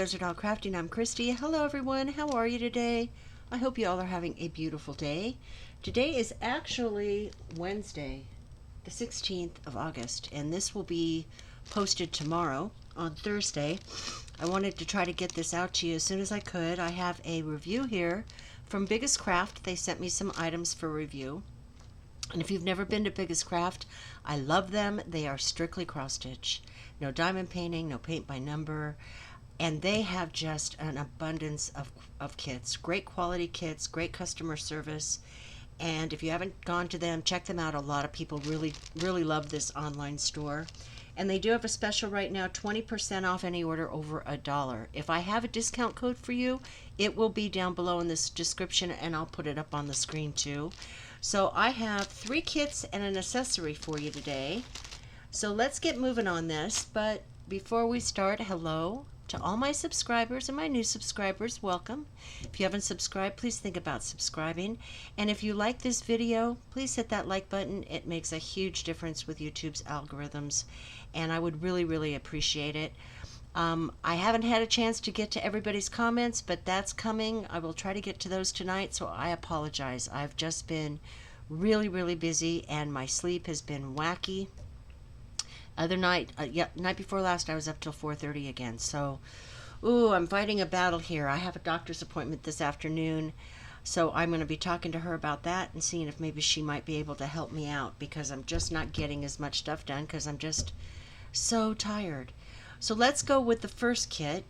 Desert Isle Crafting. I'm Christy. Hello everyone, how are you today? I hope you all are having a beautiful day. Today is actually Wednesday, the 16th of August, and this will be posted tomorrow on Thursday. I wanted to try to get this out to you as soon as I could. I have a review here from Biggest Craft. They sent me some items for review. And if you've never been to Biggest Craft, I love them. They are strictly cross stitch. No diamond painting, no paint by number. And they have just an abundance of kits. Great quality kits, great customer service. And if you haven't gone to them, check them out. A lot of people really love this online store. And they do have a special right now, 20% off any order over $1. If I have a discount code for you, it will be down below in this description, and I'll put it up on the screen too. So I have 3 kits and an accessory for you today. So let's get moving on this. But before we start, hello to all my subscribers and my new subscribers. Welcome. If you haven't subscribed, please think about subscribing. And if you like this video, please hit that like button. It makes a huge difference with YouTube's algorithms, and I would really appreciate it. I haven't had a chance to get to everybody's comments, but that's coming. I will try to get to those tonight, so I apologize. I've just been really busy, and my sleep has been wacky. Other night, night before last, I was up till 4:30 again. So, I'm fighting a battle here. I have a doctor's appointment this afternoon, so I'm going to be talking to her about that and seeing if maybe she might be able to help me out, because I'm just not getting as much stuff done because I'm just so tired. So let's go with the first kit.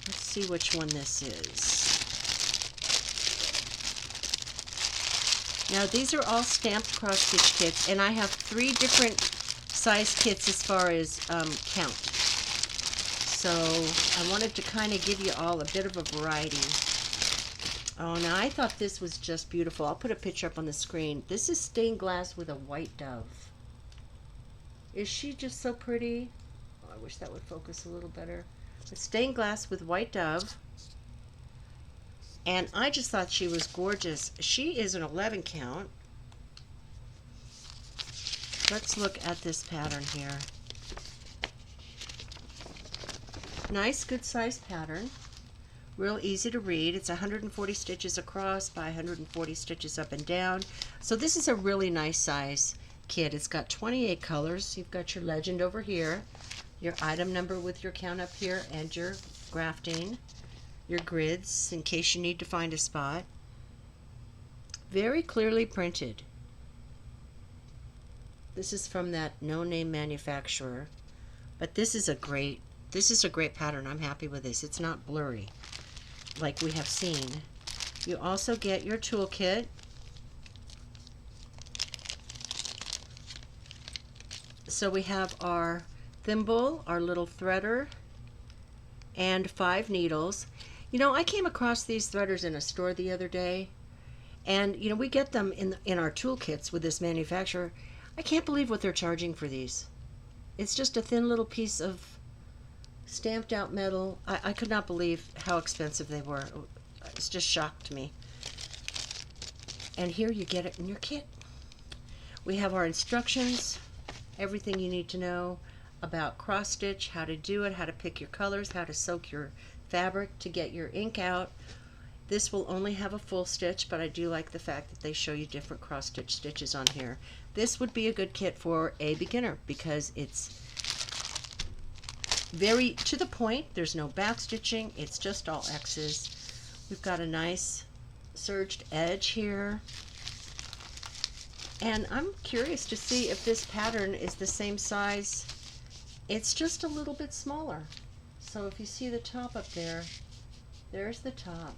Let's see which one this is. Now these are all stamped cross stitch kits, and I have 3 different size kits as far as count. So I wanted to kind of give you all a bit of a variety. Oh, now I thought this was just beautiful. I'll put a picture up on the screen. This is stained glass with a white dove. Is she just so pretty? Oh, I wish that would focus a little better. It's stained glass with white dove. And I just thought she was gorgeous. She is an 11 count. Let's look at this pattern here. Nice, good size pattern. Real easy to read. It's 140 stitches across by 140 stitches up and down. So this is a really nice size kit. It's got 28 colors. You've got your legend over here, your item number with your count up here, and your grafting, your grids in case you need to find a spot. Very clearly printed. This is from that no-name manufacturer, but this is a great pattern. I'm happy with this. It's not blurry like we have seen. You also get your toolkit. So we have our thimble, our little threader, and 5 needles. You know, I came across these threaders in a store the other day, and you know, we get them in our toolkits with this manufacturer. I can't believe what they're charging for these. It's just a thin little piece of stamped out metal. I could not believe how expensive they were. It's just shocked me. And here you get it in your kit. We have our instructions, everything you need to know about cross stitch, how to do it, how to pick your colors, how to soak your fabric to get your ink out. This will only have a full stitch, but I do like the fact that they show you different cross stitch stitches on here. This would be a good kit for a beginner because it's very to the point. There's no back stitching. It's just all X's. We've got a nice serged edge here. And I'm curious to see if this pattern is the same size. It's just a little bit smaller. So if you see the top up there, there's the top.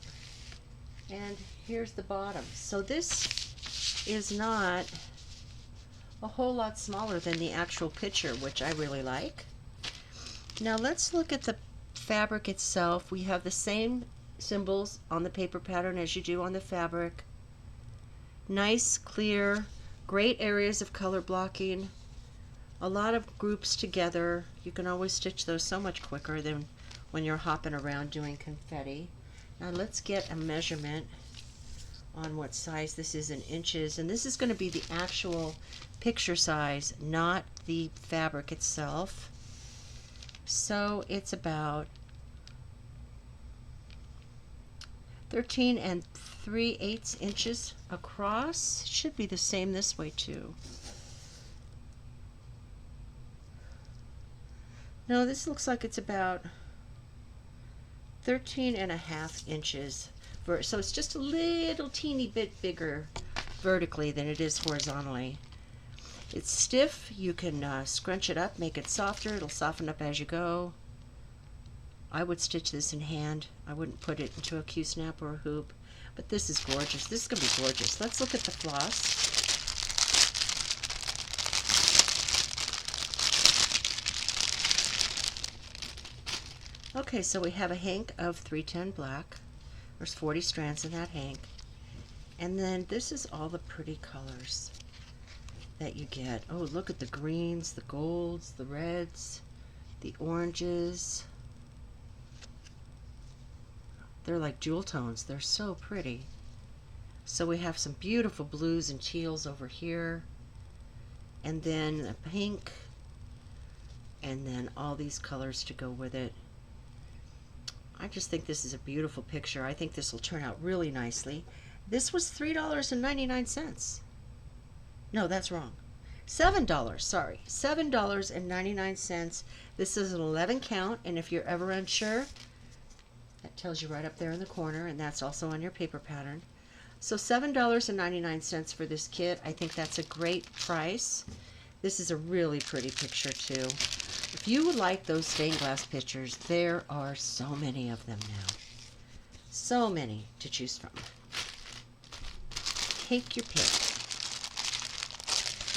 And here's the bottom. So this is not a whole lot smaller than the actual picture, which I really like. Now let's look at the fabric itself. We have the same symbols on the paper pattern as you do on the fabric. Nice, clear, great areas of color blocking. A lot of groups together. You can always stitch those so much quicker than when you're hopping around doing confetti. Now let's get a measurement on what size this is in inches, and this is going to be the actual picture size, not the fabric itself. So it's about 13 3/8 inches across. Should be the same this way too. No, this looks like it's about 13.5 inches. So it's just a little teeny bit bigger vertically than it is horizontally. It's stiff. You can scrunch it up, make it softer. It'll soften up as you go. I would stitch this in hand. I wouldn't put it into a Q-snap or a hoop. But this is gorgeous. This is going to be gorgeous. Let's look at the floss. Okay, so we have a hank of 310 black. There's 40 strands in that hank. And then this is all the pretty colors that you get. Oh, look at the greens, the golds, the reds, the oranges. They're like jewel tones. They're so pretty. So we have some beautiful blues and teals over here. And then the pink. And then all these colors to go with it. I just think this is a beautiful picture. I think this will turn out really nicely. This was $3.99. No, that's wrong. $7, sorry. $7.99. This is an 11 count, and if you're ever unsure, that tells you right up there in the corner, and that's also on your paper pattern. So $7.99 for this kit. I think that's a great price. This is a really pretty picture too. If you would like those stained glass pictures, there are so many of them now. So many to choose from. Take your pick.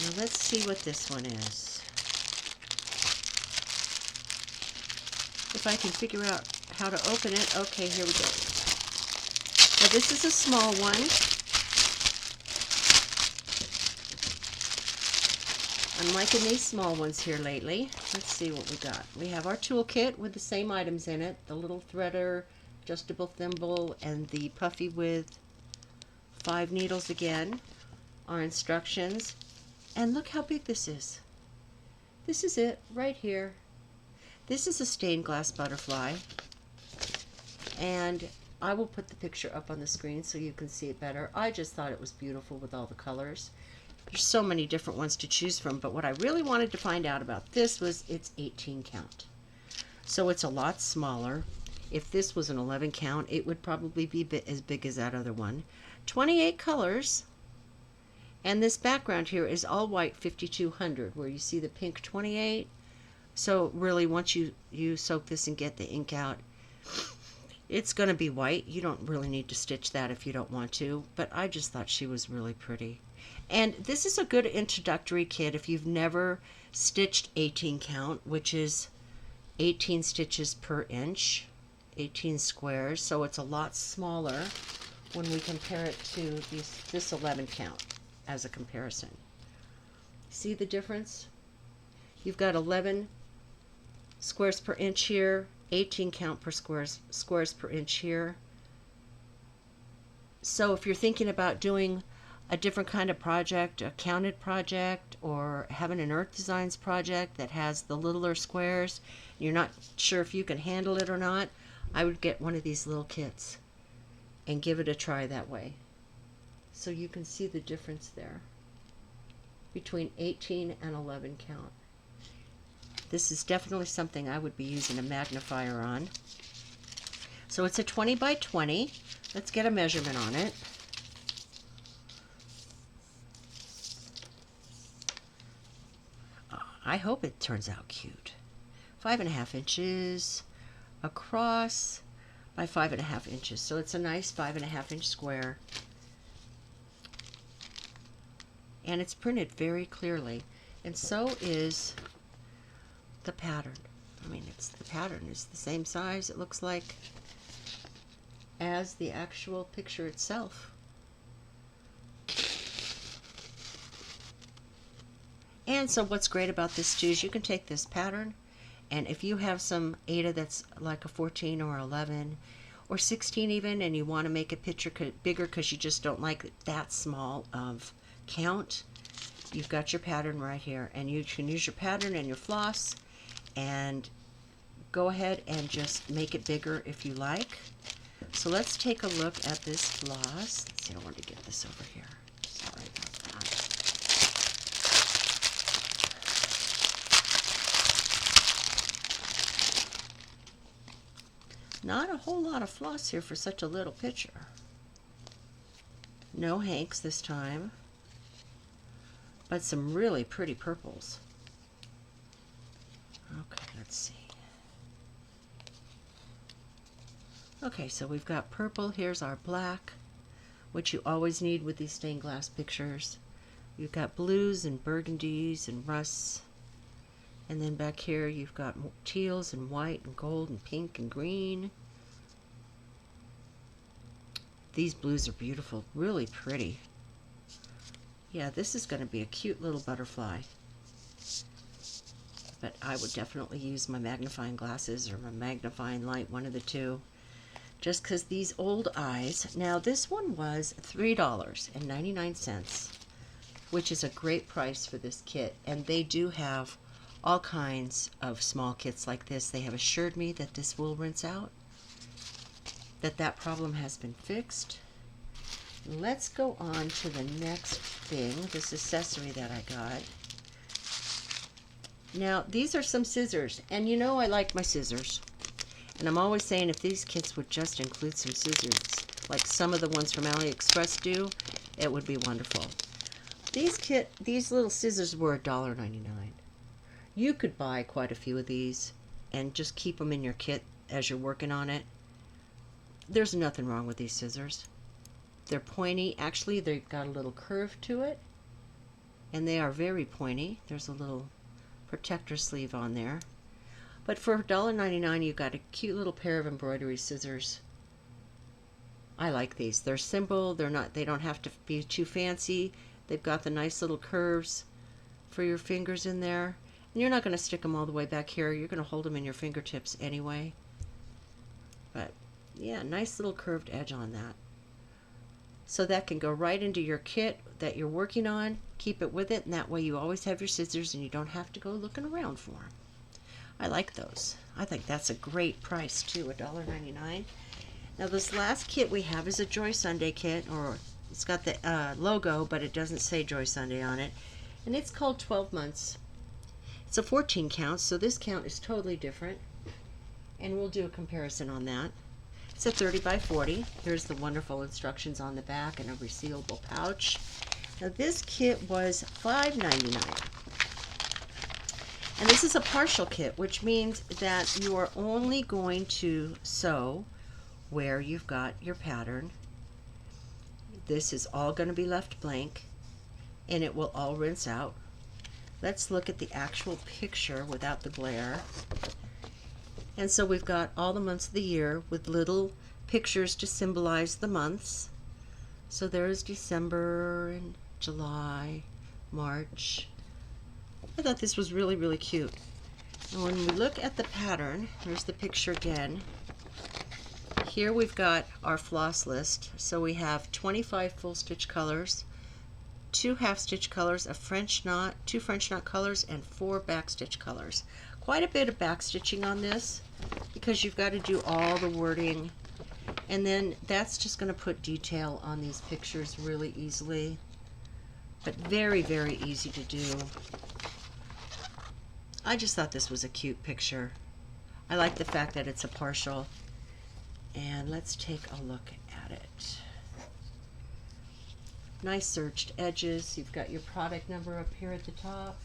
Now let's see what this one is. If I can figure out how to open it. Okay, here we go. Now this is a small one. I'm liking these small ones here lately. Let's see what we got. We have our toolkit with the same items in it. The little threader, adjustable thimble, and the puffy with 5 needles again. Our instructions. And look how big this is. This is it right here. This is a stained glass butterfly. And I will put the picture up on the screen so you can see it better. I just thought it was beautiful with all the colors. There's so many different ones to choose from, but what I really wanted to find out about this was its 18 count. So it's a lot smaller. If this was an 11 count, it would probably be as big as that other one. 28 colors, and this background here is all white 5200, where you see the pink 28. So really, once you soak this and get the ink out, it's going to be white. You don't really need to stitch that if you don't want to, but I just thought she was really pretty. And this is a good introductory kit if you've never stitched 18 count, which is 18 stitches per inch, 18 squares, so it's a lot smaller when we compare it to this 11 count as a comparison. See the difference? You've got 11 squares per inch here, 18 count per squares per inch here. So if you're thinking about doing a different kind of project, a counted project, or having an Earth Designs project that has the littler squares, you're not sure if you can handle it or not, I would get one of these little kits and give it a try that way. So you can see the difference there between 18 and 11 count. This is definitely something I would be using a magnifier on. So it's a 20 by 20. Let's get a measurement on it. I hope it turns out cute. 5.5 inches across by 5.5 inches. So it's a nice 5.5 inch square. And it's printed very clearly. And so is the pattern. I mean, the pattern is the same size, it looks like, as the actual picture itself. And so what's great about this too is you can take this pattern, and if you have some Aida that's like a 14 or 11 or 16 even, and you want to make a picture bigger because you just don't like it that small of count, you've got your pattern right here, and you can use your pattern and your floss and go ahead and just make it bigger if you like. So let's take a look at this floss. Let's see, I want to get this over here. Sorry about that. Not a whole lot of floss here for such a little picture. No Hanks this time, but some really pretty purples. Okay, let's see. Okay, so we've got purple. Here's our black, which you always need with these stained glass pictures. You've got blues and burgundies and rusts. And then back here you've got teals and white and gold and pink and green. These blues are beautiful, really pretty. Yeah, this is going to be a cute little butterfly. But I would definitely use my magnifying glasses or my magnifying light, one of the two. Just because these old eyes. Now this one was $3.99, which is a great price for this kit. And they do have all kinds of small kits like this. They have assured me that this will rinse out, that problem has been fixed. Let's go on to the next thing, this accessory that I got. Now these are some scissors, and you know I like my scissors. And I'm always saying if these kits would just include some scissors, like some of the ones from AliExpress do, it would be wonderful. These little scissors were $1.99. You could buy quite a few of these and just keep them in your kit as you're working on it. There's nothing wrong with these scissors. They're pointy. Actually, they've got a little curve to it, and they are very pointy. There's a little protector sleeve on there. But for $1.99, you've got a cute little pair of embroidery scissors. I like these. They're simple. They don't have to be too fancy. They've got the nice little curves for your fingers in there. And you're not going to stick them all the way back here. You're going to hold them in your fingertips anyway. But yeah, nice little curved edge on that. So that can go right into your kit that you're working on. Keep it with it, and that way you always have your scissors and you don't have to go looking around for them. I like those. I think that's a great price too, $1.99. Now this last kit we have is a Joy Sunday kit, or it's got the logo, but it doesn't say Joy Sunday on it. And it's called 12 Months. It's a 14 count, so this count is totally different. And we'll do a comparison on that. It's a 30 by 40. Here's the wonderful instructions on the back and a resealable pouch. Now this kit was $5.99. And this is a partial kit, which means that you are only going to sew where you've got your pattern. This is all going to be left blank, and it will all rinse out. Let's look at the actual picture without the glare. And so we've got all the months of the year with little pictures to symbolize the months. So there's December and July, March. I thought this was really, really cute. And when we look at the pattern, here's the picture again. Here we've got our floss list. So we have 25 full stitch colors, 2 half stitch colors, a French knot, 2 French knot colors, and 4 back stitch colors. Quite a bit of back stitching on this because you've got to do all the wording, and then that's just going to put detail on these pictures really easily, but very, very easy to do. I just thought this was a cute picture. I like the fact that it's a partial. And let's take a look at it. Nice serged edges. You've got your product number up here at the top.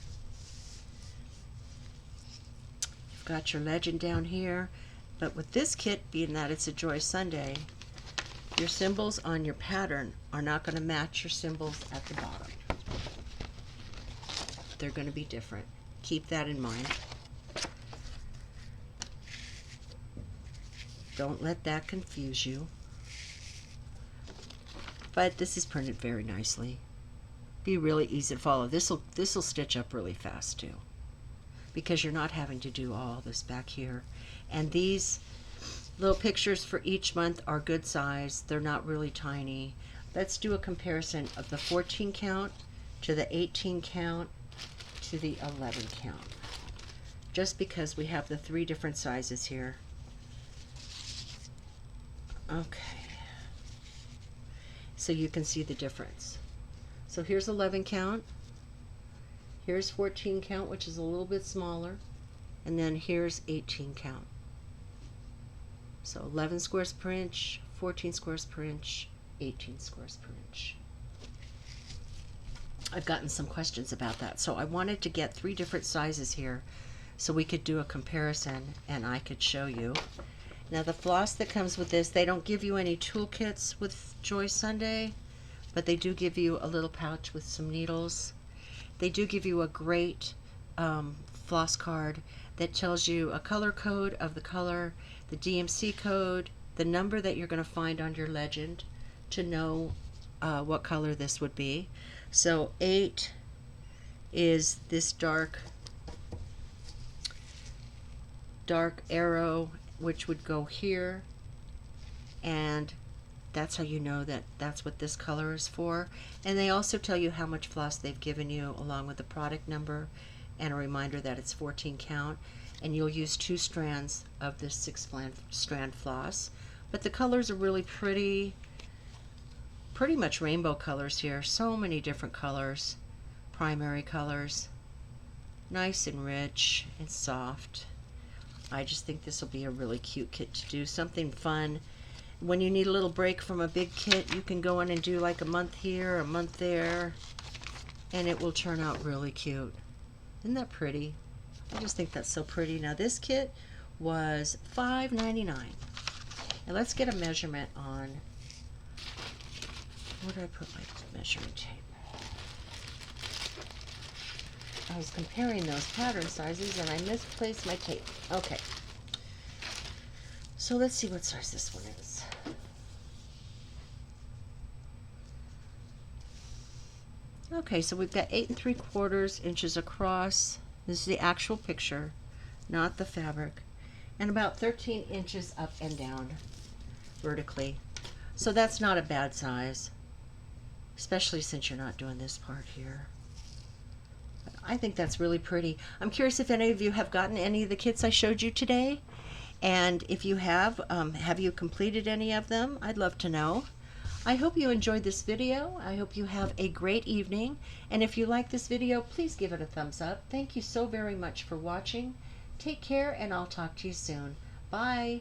You've got your legend down here. But with this kit, being that it's a Joy Sunday, your symbols on your pattern are not going to match your symbols at the bottom. They're going to be different. Keep that in mind. Don't let that confuse you. But this is printed very nicely. Be really easy to follow. This'll stitch up really fast too, because you're not having to do all this back here. And these little pictures for each month are good size. They're not really tiny. Let's do a comparison of the 14 count to the 18 count to the 11 count. just because we have the 3 different sizes here. Okay, so you can see the difference. So here's 11 count, here's 14 count, which is a little bit smaller, and then here's 18 count. So 11 squares per inch, 14 squares per inch, 18 squares per inch. I've gotten some questions about that, so I wanted to get 3 different sizes here so we could do a comparison and I could show you. Now the floss that comes with this, they don't give you any toolkits with Joy Sunday, but they do give you a little pouch with some needles. They do give you a great floss card that tells you a color code of the color, the DMC code, the number that you're going to find on your legend to know what color this would be. So 8 is this dark arrow, which would go here, and that's how you know that that's what this color is for. And they also tell you how much floss they've given you along with the product number and a reminder that it's 14 count, and you'll use 2 strands of this 6-strand floss. But the colors are really pretty much rainbow colors here. So many different colors, primary colors, nice and rich and soft. I just think this will be a really cute kit to do, something fun. When you need a little break from a big kit, you can go in and do like a month here, a month there, and it will turn out really cute. Isn't that pretty? I just think that's so pretty. Now this kit was $5.99. Now let's get a measurement on, where did I put my measuring tape? I was comparing those pattern sizes and I misplaced my tape. Okay. So let's see what size this one is. Okay, so we've got 8 3/4 inches across. This is the actual picture, not the fabric. And about 13 inches up and down vertically. So that's not a bad size, especially since you're not doing this part here. But I think that's really pretty. I'm curious if any of you have gotten any of the kits I showed you today. And if you have you completed any of them? I'd love to know. I hope you enjoyed this video. I hope you have a great evening. And if you like this video, please give it a thumbs up. Thank you so very much for watching. Take care, and I'll talk to you soon. Bye.